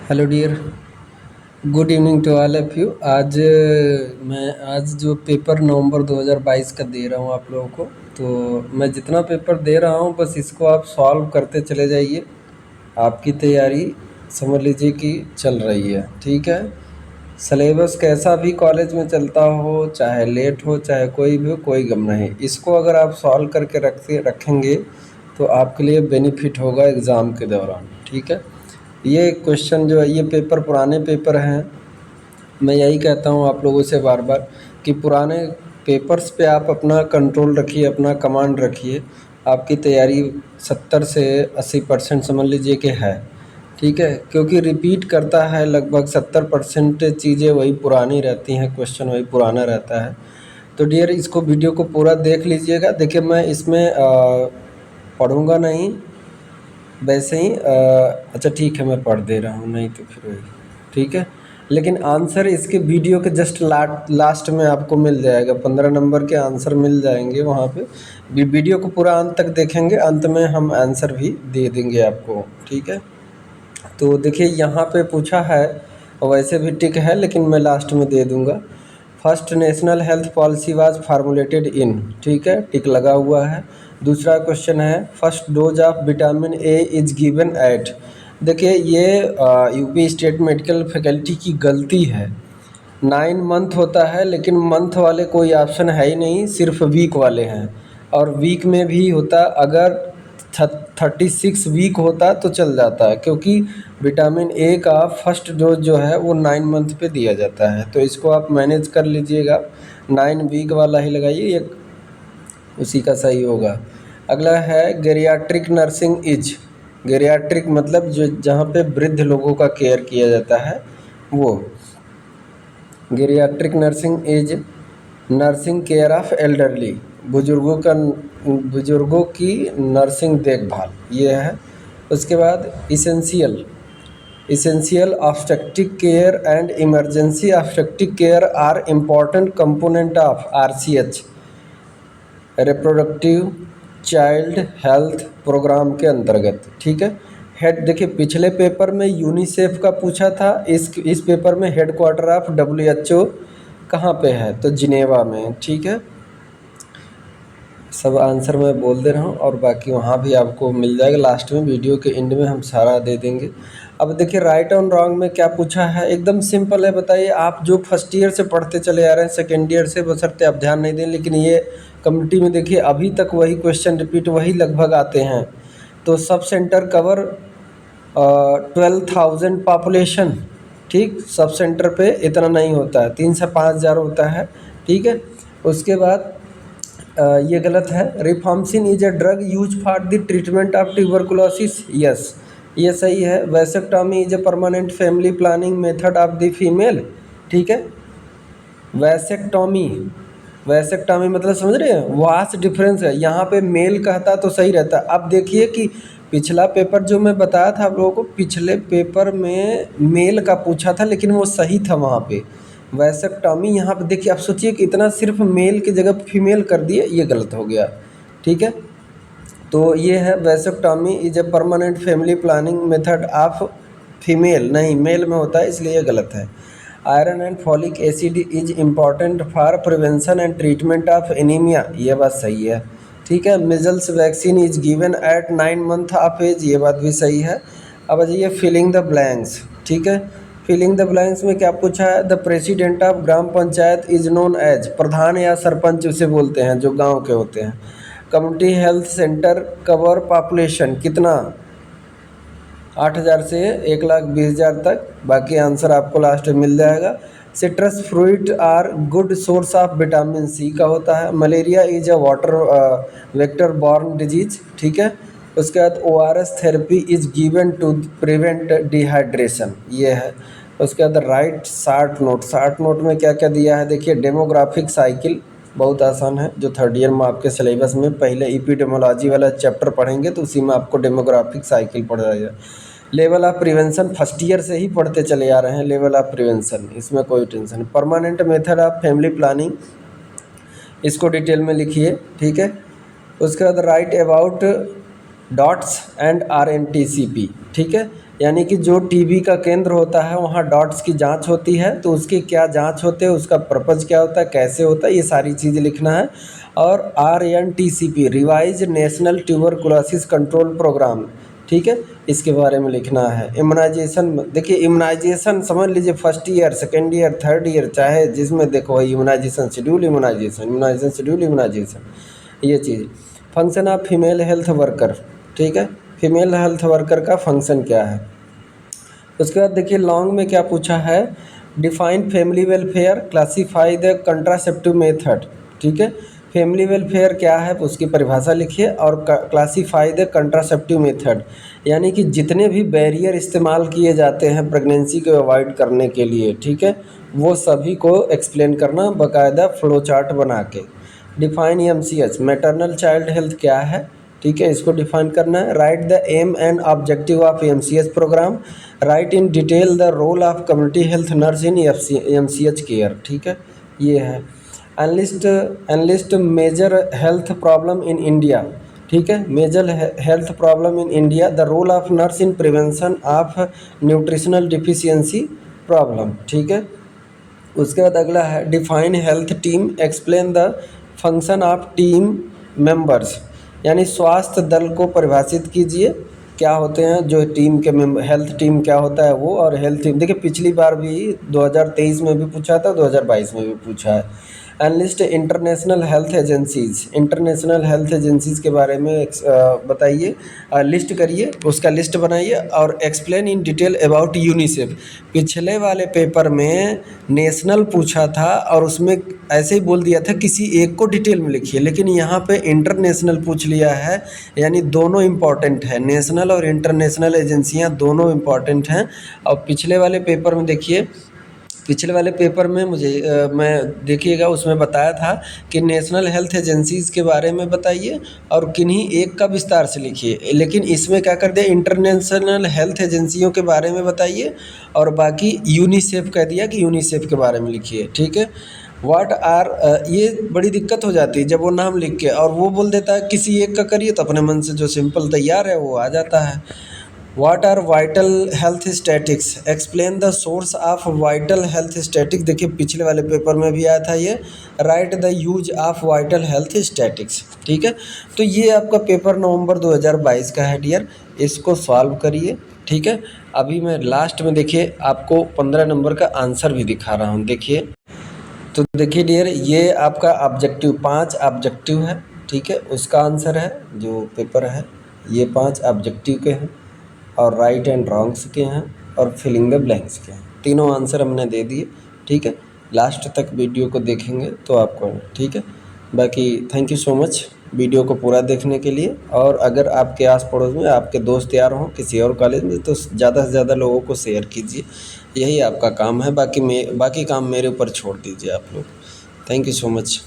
Hello dear, good evening to all of you. मैं आज जो पेपर नवंबर 2022 का दे रहा हूँ आप लोगों को, तो मैं जितना पेपर दे रहा हूँ बस इसको आप सॉल्व करते चले जाइए। आपकी तैयारी समझ लीजिए कि चल रही है, ठीक है। सिलेबस कैसा भी कॉलेज में चलता हो, चाहे लेट हो चाहे कोई भी हो, कोई गम नहीं। इसको अगर आप सॉल्व करके रखेंगे तो आपके लिए बेनिफिट होगा एग्ज़ाम के दौरान, ठीक है। ये क्वेश्चन जो है, ये पेपर पुराने पेपर हैं। मैं यही कहता हूँ आप लोगों से बार बार कि पुराने पेपर्स पे आप अपना कंट्रोल रखिए, अपना कमांड रखिए। आपकी तैयारी 70 से 80% समझ लीजिए कि है, ठीक है। क्योंकि रिपीट करता है, लगभग 70% चीज़ें वही पुरानी रहती हैं, क्वेश्चन वही पुराना रहता है। तो डियर, इसको वीडियो को पूरा देख लीजिएगा। देखिए, मैं इसमें पढ़ूंगा नहीं, वैसे ही अच्छा ठीक है, मैं पढ़ दे रहा हूँ, नहीं तो फिर वही, ठीक है। लेकिन आंसर इसके वीडियो के जस्ट लास्ट में आपको मिल जाएगा, 15 नंबर के आंसर मिल जाएंगे वहाँ पे। वीडियो को पूरा अंत तक देखेंगे, अंत में हम आंसर भी दे देंगे आपको, ठीक है। तो देखिए, यहाँ पे पूछा है, वैसे भी टिक है लेकिन मैं लास्ट में दे दूँगा। First national health policy was formulated in, ठीक है, टिक लगा हुआ है। दूसरा क्वेश्चन है, first dose of vitamin A is given at. देखिए, ये यूपी स्टेट मेडिकल फैकल्टी की गलती है। 9 मंथ होता है लेकिन मंथ वाले कोई ऑप्शन है ही नहीं, सिर्फ वीक वाले हैं। और वीक में भी होता, अगर 36 वीक होता तो चल जाता है, क्योंकि विटामिन ए का फर्स्ट डोज जो है वो 9 मंथ पे दिया जाता है। तो इसको आप मैनेज कर लीजिएगा, 9 वीक वाला ही लगाइए, एक उसी का सही होगा। अगला है, गेरियाट्रिक नर्सिंग इज। गेरियाट्रिक मतलब जो जहाँ पे वृद्ध लोगों का केयर किया जाता है वो। Geriatric nursing is nursing care of elderly, बुजुर्गों की नर्सिंग देखभाल, ये है। उसके बाद essential, essential obstetric care and emergency obstetric care are important component of RCH, reproductive child health programme के अंतर्गत, ठीक है। हेड, देखिए पिछले पेपर में यूनिसेफ का पूछा था, इस पेपर में हेडक्वार्टर ऑफ डब्ल्यूएचओ कहाँ पे है, तो जिनेवा में, ठीक है। सब आंसर मैं बोल दे रहा हूँ और बाकी वहाँ भी आपको मिल जाएगा, लास्ट में वीडियो के एंड में हम सारा दे देंगे। अब देखिए, राइट ऑन रॉन्ग में क्या पूछा है, एकदम सिंपल है। बताइए, आप जो फर्स्ट ईयर से पढ़ते चले आ रहे हैं, सेकेंड ईयर से, बशर्ते आप ध्यान नहीं दें, लेकिन ये कम्युनिटी में देखिए अभी तक वही क्वेश्चन रिपीट वही लगभग आते हैं। तो सब सेंटर कवर 12,000 पॉपुलेशन, ठीक। सब सेंटर पे इतना नहीं होता है, 3 से 5 हज़ार होता है, ठीक है। उसके बाद ये गलत है। Rifampicin is a drug use for the treatment of tuberculosis, yes ये सही है। Vasectomy is a permanent family planning method of the female, ठीक है। वैसेक्टॉमी, वैसेक्टॉमी मतलब समझ रहे हैं, वास्ट डिफरेंस है, यहाँ पे मेल कहता तो सही रहता। अब देखिए कि पिछला पेपर जो मैं बताया था आप लोगों को, पिछले पेपर में मेल का पूछा था लेकिन वो सही था वहाँ पे। वैसेक्टॉमी यहाँ पे देखिए, आप सोचिए कि इतना सिर्फ मेल की जगह फीमेल कर दिए, ये गलत हो गया, ठीक है। तो ये है, vasectomy is a permanent family planning method of female, नहीं मेल में होता है, इसलिए ये गलत है। Iron and folic acid is important for prevention and treatment of anaemia, ये बात सही है, ठीक है। Measles vaccine is given at 9 month of age, ये बात भी सही है। अब आ जाइए फिलिंग द ब्लैंक्स, ठीक है। फिलिंग द ब्लैंक्स में क्या पूछा है, the president of gram panchayat is known as, pradhan या सरपंच उसे बोलते हैं जो गांव के होते हैं। Community health centre cover population कितना, 8,000 से 1,20,000 तक, बाकी आंसर आपको लास्ट में मिल जाएगा। Citrus fruit are good source of vitamin C का होता है। Malaria is a water vector borne disease, ठीक है। उसके बाद ORS therapy is given to prevent dehydration, ये है। उसके बाद write short note, short note में क्या क्या दिया है, देखिए डेमोग्राफिक साइकिल बहुत आसान है, जो थर्ड ईयर में आपके सिलेबस में पहले इपिडेमोलॉजी वाला चैप्टर पढ़ेंगे तो उसी में आपको डेमोग्राफिक साइकिल पढ़ाया जाए। Level of prevention first year से ही पढ़ते चले आ रहे हैं, लेवल ऑफ प्रिवेंशन, इसमें कोई टेंशन नहीं। Permanent method of family planning, इसको डिटेल में लिखिए, ठीक है। उसके बाद right about dots and RNTCP, ठीक है। यानी कि जो टीबी का केंद्र होता है वहाँ डॉट्स की जांच होती है, तो उसकी क्या जांच होते हैं, उसका पर्पज़ क्या होता है, कैसे होता है, ये सारी चीज़ लिखना है। और RNTCP revise national tuberculosis control programme, ठीक है, इसके बारे में लिखना है। इम्यूनाइजेशन, देखिए इम्यूनाइजेशन समझ लीजिए first year, second year, third year, चाहे जिसमें देखो immunization schedule, immunization, immunization schedule, immunization, ये चीज़। Function of female health worker, ठीक है, फीमेल हेल्थ वर्कर का फंक्शन क्या है। उसके बाद देखिए लॉन्ग में क्या पूछा है, define family welfare, classify the contraceptive method, ठीक है, फैमिली वेलफेयर क्या है उसकी परिभाषा लिखिए, और क्लासीफाई द कंट्रासेप्टिव मेथड, यानी कि जितने भी बैरियर इस्तेमाल किए जाते हैं प्रेगनेंसी को अवॉइड करने के लिए, ठीक है, वो सभी को एक्सप्लेन करना बाकायदा फ्लो चार्ट बना के। Define MCH maternal child health क्या है, ठीक है, इसको डिफाइन करना है। Write the aim and objective of MCH programme, write in detail the role of community health nurse in MCH care, ठीक है, ये है। Enlist major health problem in India, ठीक है, major health problem in India, the role of nurse in prevention of nutritional deficiency problem, ठीक है। उसके बाद अगला है define health team, explain the function of team members, यानी स्वास्थ्य दल को परिभाषित कीजिए, क्या होते हैं जो टीम के मेंबर, हेल्थ टीम क्या होता है वो, और हेल्थ टीम देखिए पिछली बार भी 2023 में भी पूछा था, 2022 में भी पूछा है। Enlist international health agencies, international health agencies के बारे में बताइए, लिस्ट करिए, उसका लिस्ट बनाइए, और explain in detail about UNICEF. पिछले वाले पेपर में नेशनल पूछा था और उसमें ऐसे ही बोल दिया था किसी एक को डिटेल में लिखिए, लेकिन यहाँ पे इंटरनेशनल पूछ लिया है, यानी दोनों इम्पॉर्टेंट है, नेशनल और इंटरनेशनल एजेंसियाँ दोनों इम्पॉर्टेंट हैं। और पिछले वाले पेपर में देखिए, पिछले वाले पेपर में मैं देखिएगा उसमें बताया था कि नेशनल हेल्थ एजेंसीज़ के बारे में बताइए और किन्हीं एक का विस्तार से लिखिए, लेकिन इसमें क्या कर दिया, इंटरनेशनल हेल्थ एजेंसियों के बारे में बताइए और बाकी यूनिसेफ कह दिया कि यूनिसेफ के बारे में लिखिए, ठीक है। ये बड़ी दिक्कत हो जाती है जब वो नाम लिख के और वो बोल देता है किसी एक का करिए, तो अपने मन से जो सिंपल तैयार है वो आ जाता है। What are vital health statics, explain the source of vital health statics, देखिए पिछले वाले पेपर में भी आया था ये। Write the use of vital health statics, ठीक है। तो ये आपका पेपर नवंबर 2022 का है डियर, इसको सॉल्व करिए, ठीक है। अभी मैं लास्ट में देखिए आपको 15 नंबर का आंसर भी दिखा रहा हूँ, देखिए। तो देखिए डियर, ये आपका ऑब्जेक्टिव 5 ऑब्जेक्टिव है, ठीक है, उसका आंसर है जो पेपर है, ये 5 ऑब्जेक्टिव के हैं और राइट एंड रॉन्ग्स के हैं और फिलिंग द ब्लैंक्स के हैं, तीनों आंसर हमने दे दिए, ठीक है। लास्ट तक वीडियो को देखेंगे तो आपको, ठीक है। बाकी thank you so much video को पूरा देखने के लिए, और अगर आपके आस पड़ोस में आपके दोस्त यार हों किसी और कॉलेज में तो ज़्यादा से ज़्यादा लोगों को शेयर कीजिए, यही आपका काम है, बाकी काम मेरे ऊपर छोड़ दीजिए आप लोग। Thank you so much.